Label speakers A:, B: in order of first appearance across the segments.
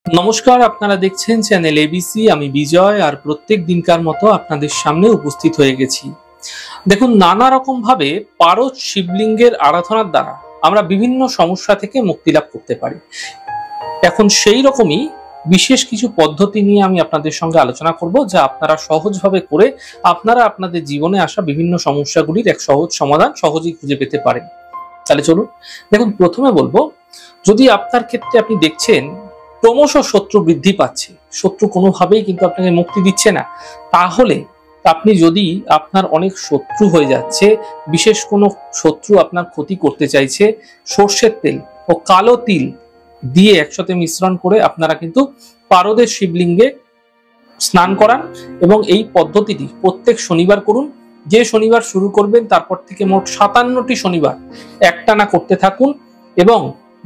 A: নমস্কার, আপনারা দেখছেন চ্যানেল এবিসি। আমি বিজয়, আর প্রত্যেক দিনকার মতো আপনাদের সামনে উপস্থিত হয়ে গেছি। দেখুন, নানা রকম ভাবে পারদ শিবলিঙ্গের আরাধনার দ্বারা আমরা বিভিন্ন সমস্যা থেকে মুক্তি লাভ করতে পারি। এখন সেই রকমই বিশেষ কিছু পদ্ধতি নিয়ে আমি আপনাদের সঙ্গে আলোচনা করব, যা আপনারা সহজভাবে করে আপনারা আপনাদের জীবনে আসা বিভিন্ন সমস্যাগুলির এক সহজ সমাধান সহজেই খুঁজে পেতে পারেন। তাহলে চলুন। দেখুন, প্রথমে বলবো, যদি আপনার ক্ষেত্রে আপনি দেখছেন ক্রমশ শত্রু বৃদ্ধি পাচ্ছে, শত্রু কোনোভাবেই কিন্তু আপনাকে মুক্তি দিচ্ছে না, তাহলে আপনি যদি আপনার অনেক শত্রু হয়ে যাচ্ছে, বিশেষ কোনো শত্রু আপনার ক্ষতি করতে চাইছে, সর্ষের তেল ও কালো তিল দিয়ে একসাথে মিশ্রণ করে আপনারা কিন্তু পারদের শিবলিঙ্গে স্নান করান এবং এই পদ্ধতিটি প্রত্যেক শনিবার করুন। যে শনিবার শুরু করবেন তারপর থেকে মোট 57টি শনিবার একটানা করতে থাকুন এবং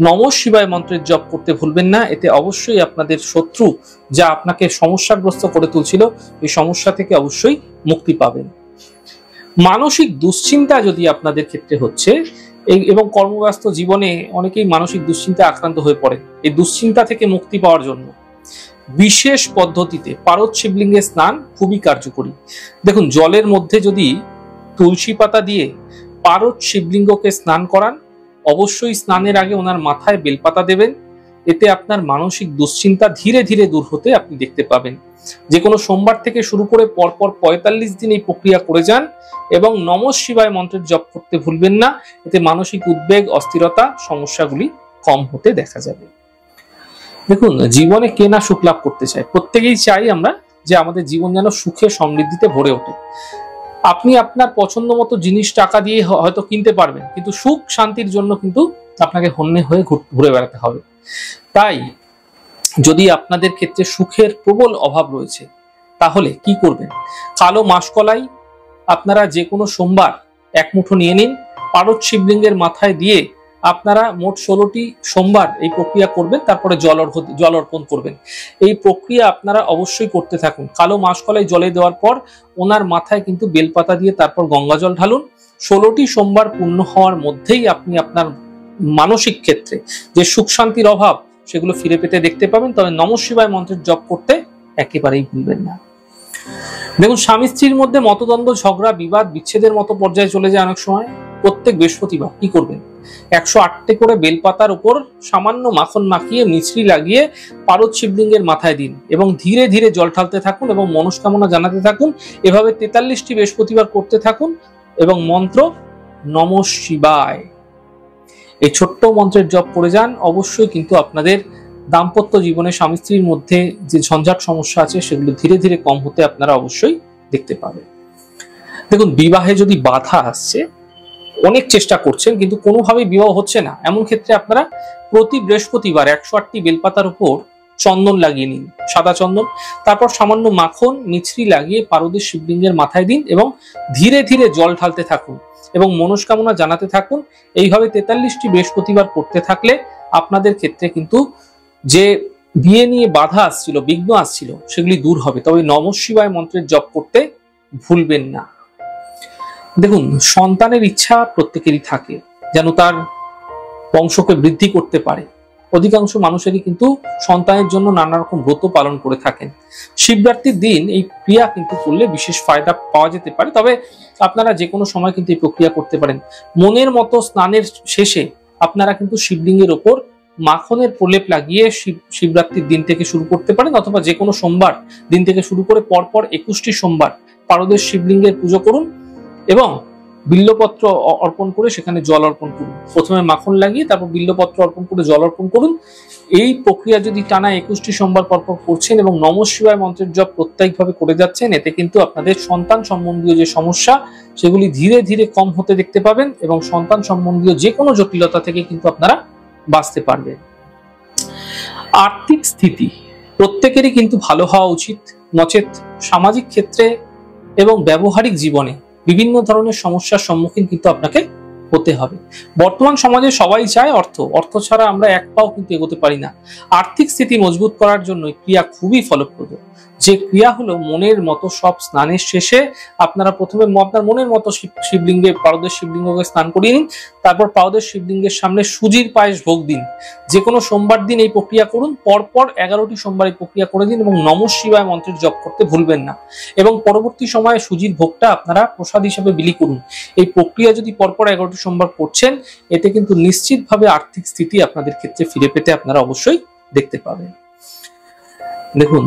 A: নমঃ শিবায় মন্ত্রের জপ করতে ভুলবেন না। এতে অবশ্যই আপনাদের শত্রু যা আপনাকে সমস্যাগ্রস্ত করে তুলছিল, এই সমস্যা থেকে অবশ্যই মুক্তি পাবেন। মানসিক দুশ্চিন্তা যদি আপনাদের ক্ষেত্রে হচ্ছে এবং কর্মব্যস্ত জীবনে অনেকেই মানসিক দুশ্চিন্তা আক্রান্ত হয়ে পড়ে, এই দুশ্চিন্তা থেকে মুক্তি পাওয়ার জন্য বিশেষ পদ্ধতিতে পারদ শিবলিঙ্গে স্নান খুবই কার্যকরী। দেখুন, জলের মধ্যে যদি তুলসী পাতা দিয়ে পারদ শিবলিঙ্গকে স্নান করান, অবশ্যই স্নানের আগে ওনার মাথায় বেলপাতা দেবেন। এতে আপনার মানসিক দুশ্চিন্তা ধীরে ধীরে দূর হতে আপনি দেখতে পাবেন। যে কোনো সোমবার থেকে শুরু করে পরপর 45 দিন এই প্রক্রিয়া করে যান এবং নমঃ শিবায় মন্ত্রের জপ করতে ভুলবেন না। এতে মানসিক উদ্বেগ, অস্থিরতা, সমস্যাগুলি কম হতে দেখা যাবে। দেখুন, জীবনে কে না সুখ লাভ করতে চায়? প্রত্যেকেই চাই আমরা যে আমাদের জীবন যেন সুখে সমৃদ্ধিতে ভরে ওঠে। আপনি আপনার পছন্দ মতো জিনিস টাকা দিয়ে হয়তো কিনতে পারবেন, কিন্তু সুখ শান্তির জন্য কিন্তু আপনাকে হন্যে হয়ে ঘুরে বেড়াতে হবে। তাই যদি আপনাদের ক্ষেত্রে সুখের প্রবল অভাব রয়েছে, তাহলে কি করবেন? কালো মাসকলাই আপনারা যে কোনো সোমবার এক মুঠো নিয়ে নিন, পারদ শিবলিঙ্গের মাথায় দিয়ে আপনারা মোট 16টি সোমবার এই প্রক্রিয়া করবেন, তারপরে জল অর্পণ করবেন। এই প্রক্রিয়া আপনারা অবশ্যই করতে থাকুন। কালো মাসকলাই জলে দেওয়ার পর ওনার মাথায় কিন্তু বেলপাতা দিয়ে তারপর গঙ্গা জল ঢালুন। 16টি সোমবার পূর্ণ হওয়ার মধ্যেই আপনি আপনার মানসিক ক্ষেত্রে যে সুখ শান্তির অভাব সেগুলো ফিরে পেতে দেখতে পাবেন। তবে নমঃ শিবায় মন্ত্রের জপ করতে একেবারেই ভুলবেন না। দেখুন, স্বামী স্ত্রীর মধ্যে মতদ্বন্দ্ব, ঝগড়া, বিবাদ, বিচ্ছেদের মতো পর্যায়ে চলে যায় অনেক সময়। প্রত্যেক বৃহস্পতিবার কি করবেন? 108টি করে বেলপাতার উপর সামান্য মাখন মাখিয়ে মিছরি লাগিয়ে পারদ শিবলিঙ্গের মাথায় দিন এবং ধীরে ধীরে জল ঢালতে থাকুন এবং মনস্কামনা জানাতে থাকুন। এভাবে 43টি বৃহস্পতিবার করতে থাকুন এবং মন্ত্র নমঃ শিবায় এই ছোট্ট মন্ত্রের জপ করে যান। অবশ্যই কিন্তু আপনাদের দাম্পত্য জীবনে স্বামী স্ত্রীর মধ্যে যে ঝঞ্ঝাট সমস্যা আছে সেগুলো ধীরে ধীরে কম হতে আপনারা অবশ্যই দেখতে পাবেন। দেখুন, বিবাহে যদি বাধা আসছে, অনেক চেষ্টা করছেন কিন্তু কোনোভাবেই বিবাহ হচ্ছে না, এমন ক্ষেত্রে আপনারা প্রতি বৃহস্পতিবার 108টি বেলপাতার উপর চন্দন লাগিয়ে নিন, সাদা চন্দন। তারপর সামান্য মাখন মিছরি লাগিয়ে পারদের শিবলিঙ্গের মাথায় দিন এবং ধীরে ধীরে জল ঢালতে থাকুন এবং মনস্কামনা জানাতে থাকুন। এইভাবে 43টি বৃহস্পতিবার করতে থাকলে আপনাদের ক্ষেত্রে কিন্তু যে বিয়ে নিয়ে বাধা আসছিল, বিঘ্ন আসছিল, সেগুলি দূর হবে। তবে নমঃ শিবায় মন্ত্রের জপ করতে ভুলবেন না। দেখুন, সন্তানের ইচ্ছা প্রত্যেকেরই থাকে, যেন তার বংশকে বৃদ্ধি করতে পারে। অধিকাংশ মানুষেরই কিন্তু সন্তানের জন্য নানা রকম ব্রত পালন করে থাকেন। শিবরাত্রির দিন এই ক্রিয়া কিন্তু করলে বিশেষ ফায়দা পাওয়া যেতে পারে। তবে আপনারা যে কোনো সময় কিন্তু এই প্রক্রিয়া করতে পারেন। মনের মতো স্নানের শেষে আপনারা কিন্তু শিবলিঙ্গের ওপর মাখনের প্রলেপ লাগিয়ে শিবরাত্রির দিন থেকে শুরু করতে পারেন, অথবা যে কোনো সোমবার দিন থেকে শুরু করে পরপর 21টি সোমবার পারদের শিবলিঙ্গের পুজো করুন এবং বিল্লপত্র অর্পণ করে সেখানে জল অর্পণ করুন। প্রথমে মাখন লাগিয়ে তারপর বিল্লপত্র অর্পণ করে জল অর্পণ করুন। এই প্রক্রিয়া যদি টানা 21টি সোমবার পরপর করছেন এবং নমঃ শিবায় মন্ত্রের জপ প্রত্যেকভাবে করে যাচ্ছেন, এতে কিন্তু আপনাদের সন্তান সম্বন্ধীয় যে সমস্যা সেগুলি ধীরে ধীরে কম হতে দেখতে পাবেন এবং সন্তান সম্বন্ধীয় যে কোনো জটিলতা থেকে কিন্তু আপনারা বাঁচতে পারবেন। আর্থিক স্থিতি প্রত্যেকেরই কিন্তু ভালো হওয়া উচিত, নচেত সামাজিক ক্ষেত্রে এবং ব্যবহারিক জীবনে বিভিন্ন ধরনের সমস্যার সম্মুখীন কিন্তু আপনাকে হতে হবে। বর্তমান সমাজে সবাই চায় অর্থ ছাড়া আমরা এক পাও কিন্তু এগোতে পারি না। আর্থিক স্থিতি মজবুত করার জন্য ক্রিয়া খুবই ফলপ্রদ। যে ক্রিয়া হলো মনের মতো সব স্নানের শেষে আপনারা প্রথমে আপনার মনের মতো শিবলিঙ্গে, পারদের শিবলিঙ্গকে স্নান করিয়ে নিন। তারপর পারদের শিবলিঙ্গের সামনে সুজির পায়েস ভোগ দিন। যে কোনো সোমবার দিন এই প্রক্রিয়া করুন। পরপর 11টি সোমবার এই প্রক্রিয়া করে দিন এবং নমঃ শিবায় মন্ত্রের জপ করতে ভুলবেন না। এবং পরবর্তী সময়ে সুজির ভোগটা আপনারা প্রসাদ হিসেবে বিলি করুন। এই প্রক্রিয়া যদি পরপর 11টি সোমবার করছেন, এতে কিন্তু নিশ্চিতভাবে আর্থিক স্থিতি আপনাদের ক্ষেত্রে ফিরে পেতে আপনারা অবশ্যই দেখতে পাবেন। দেখুন,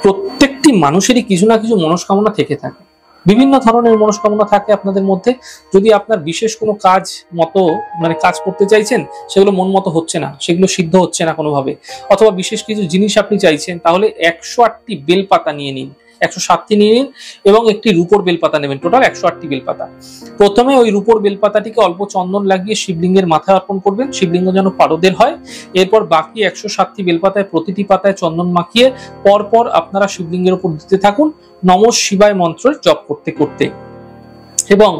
A: প্রত্যেকটি মানুষেরই কিছু না কিছু মনস্কামনা থেকে থাকে। বিভিন্ন ধরনের মনস্কামনা থাকে আপনাদের মধ্যে। যদি আপনার বিশেষ কোনো কাজ মতো কাজ করতে চাইছেন, সেগুলো মন মতো হচ্ছে না, সেগুলো সিদ্ধ হচ্ছে না কোনোভাবে, অথবা বিশেষ কিছু জিনিস আপনি চাইছেন, তাহলে 108টি বেলপাতা নিয়ে নিন, 107টি নিয়ে নিন এবং একটি রূপোর বেলপাতা নেবেন। টোটাল 108টি বেলপাতা। প্রথমে ওই রূপোর বেলপাতাটিকে অল্প চন্দন লাগিয়ে শিবলিঙ্গের মাথায় অর্পণ করবেন, শিবলিঙ্গ যেন পারদের হয়। এরপর বাকি 107টি বেলপাতায় প্রতিটি পাতায় চন্দন মাখিয়ে পরপর আপনারা শিবলিঙ্গের উপর দিতে থাকুন নমঃ শিবায় মন্ত্রের জপ করতে করতে, এবং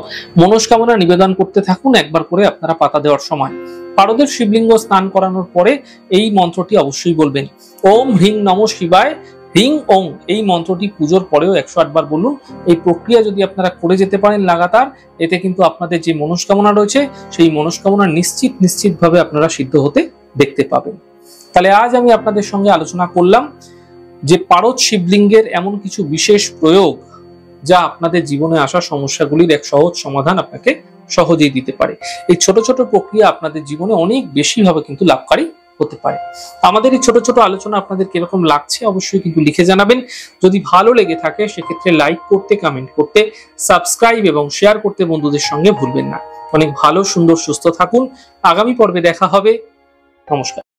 A: মনস্কামনা নিবেদন করতে থাকুন একবার করে আপনারা পাতা দেওয়ার সময়। পারদের শিবলিঙ্গ স্নান করানোর পরে এই মন্ত্রটি অবশ্যই বলবেন, ওম হ্রিং নমঃ শিবায় হ্রিং ওং। এই মন্ত্রটি পুজোর পরেও 108 বার বলুন। এই প্রক্রিয়া যদি আপনারা করে যেতে পারেন লাগাতার, এতে কিন্তু আপনাদের যে মনস্কামনা রয়েছে সেই মনস্কামনা নিশ্চিতভাবে আপনারা সিদ্ধ হতে দেখতে পাবেন। তাহলে আজ আমি আপনাদের সঙ্গে আলোচনা করলাম যে পারদ শিবলিঙ্গের এমন কিছু বিশেষ প্রয়োগ যা আপনাদের জীবনে আসা সমস্যাগুলির এক সহজ সমাধান আপনাকে সহজেই দিতে পারে। এই ছোট ছোট প্রক্রিয়া আপনাদের জীবনে অনেক বেশি ভাবে কিন্তু লাভকারী হতে পারে। আমাদের এই ছোট ছোট আলোচনা আপনাদের কিরকম লাগছে অবশ্যই কিন্তু লিখে জানাবেন। যদি ভালো লেগে থাকে সেক্ষেত্রে লাইক করতে, কমেন্ট করতে, সাবস্ক্রাইব এবং শেয়ার করতে বন্ধুদের সঙ্গে ভুলবেন না। অনেক ভালো, সুন্দর, সুস্থ থাকুন। আগামী পর্বে দেখা হবে। নমস্কার।